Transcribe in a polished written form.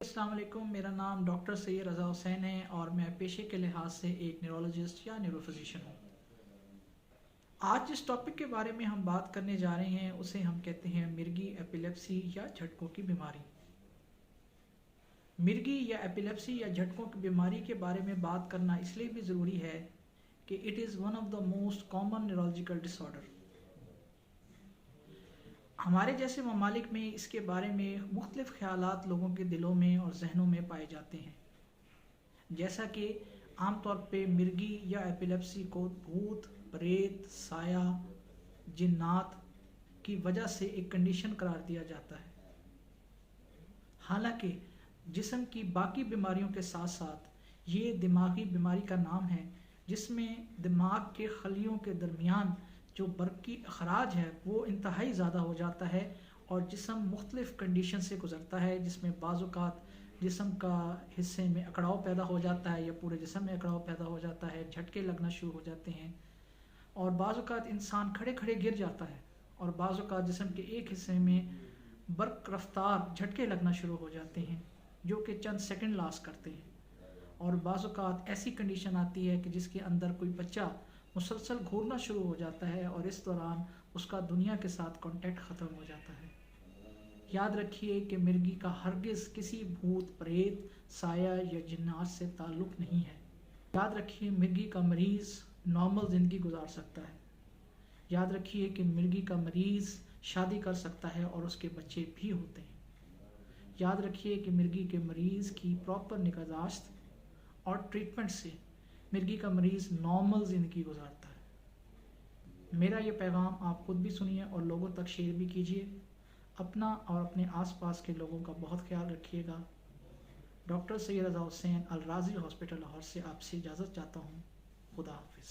السلام علیکم، میرا نام ڈاکٹر سید رضا حسین ہے اور میں پیشے کے لحاظ سے ایک نیورولوجسٹ یا نیورو فزیشین ہوں۔ آج جس ٹاپک کے بارے میں ہم بات کرنے جا رہے ہیں اسے ہم کہتے ہیں مرگی ایپیلیپسی یا جھٹکوں کی بیماری۔ مرگی یا ایپیلیپسی یا جھٹکوں کی بیماری کے بارے میں بات کرنا اس لیے بھی ضروری ہے کہ it is one of the most common neurological disorder. ہمارے جیسے ممالک میں اس کے بارے میں مختلف خیالات لوگوں کے دلوں میں اور ذہنوں میں پائے جاتے ہیں، جیسا کہ عام طور پہ مرگی یا ایپیلیپسی کو بھوت، پریت، سایہ، جنات کی وجہ سے ایک کنڈیشن قرار دیا جاتا ہے۔ حالانکہ جسم کی باقی بیماریوں کے ساتھ ساتھ یہ دماغی بیماری کا نام ہے، جس میں دماغ کے خلیوں کے درمیان جو برقی اخراج ہے وہ انتہائی زیادہ ہو جاتا ہے اور جسم مختلف کنڈیشن سے گزرتا ہے، جس میں بعض اوقات جسم کا حصے میں اکڑاؤ پیدا ہو جاتا ہے یا پورے جسم میں اکڑاؤ پیدا ہو جاتا ہے، جھٹکے لگنا شروع ہو جاتے ہیں، اور بعض اوقات انسان کھڑے کھڑے گر جاتا ہے، اور بعض اوقات جسم کے ایک حصے میں برق رفتار جھٹکے لگنا شروع ہو جاتے ہیں جو کہ چند سیکنڈ لاس کرتے ہیں، اور بعض اوقات ایسی کنڈیشن آتی ہے کہ جس کے اندر کوئی بچہ مسلسل گھورنا شروع ہو جاتا ہے اور اس دوران اس کا دنیا کے ساتھ کانٹیکٹ ختم ہو جاتا ہے۔ یاد رکھیے کہ مرگی کا ہرگز کسی بھوت، پریت، سایہ یا جنات سے تعلق نہیں ہے۔ یاد رکھیے مرگی کا مریض نارمل زندگی گزار سکتا ہے۔ یاد رکھیے کہ مرگی کا مریض شادی کر سکتا ہے اور اس کے بچے بھی ہوتے ہیں۔ یاد رکھیے کہ مرگی کے مریض کی پراپر نگہداشت اور ٹریٹمنٹ سے مرگی کا مریض نارمل زندگی گزارتا ہے۔ میرا یہ پیغام آپ خود بھی سنیے اور لوگوں تک شیئر بھی کیجیے۔ اپنا اور اپنے آس پاس کے لوگوں کا بہت خیال رکھیے گا۔ ڈاکٹر سید رضا حسین الرازی ہاسپٹل لاہور سے آپ سے اجازت چاہتا ہوں۔ خدا حافظ۔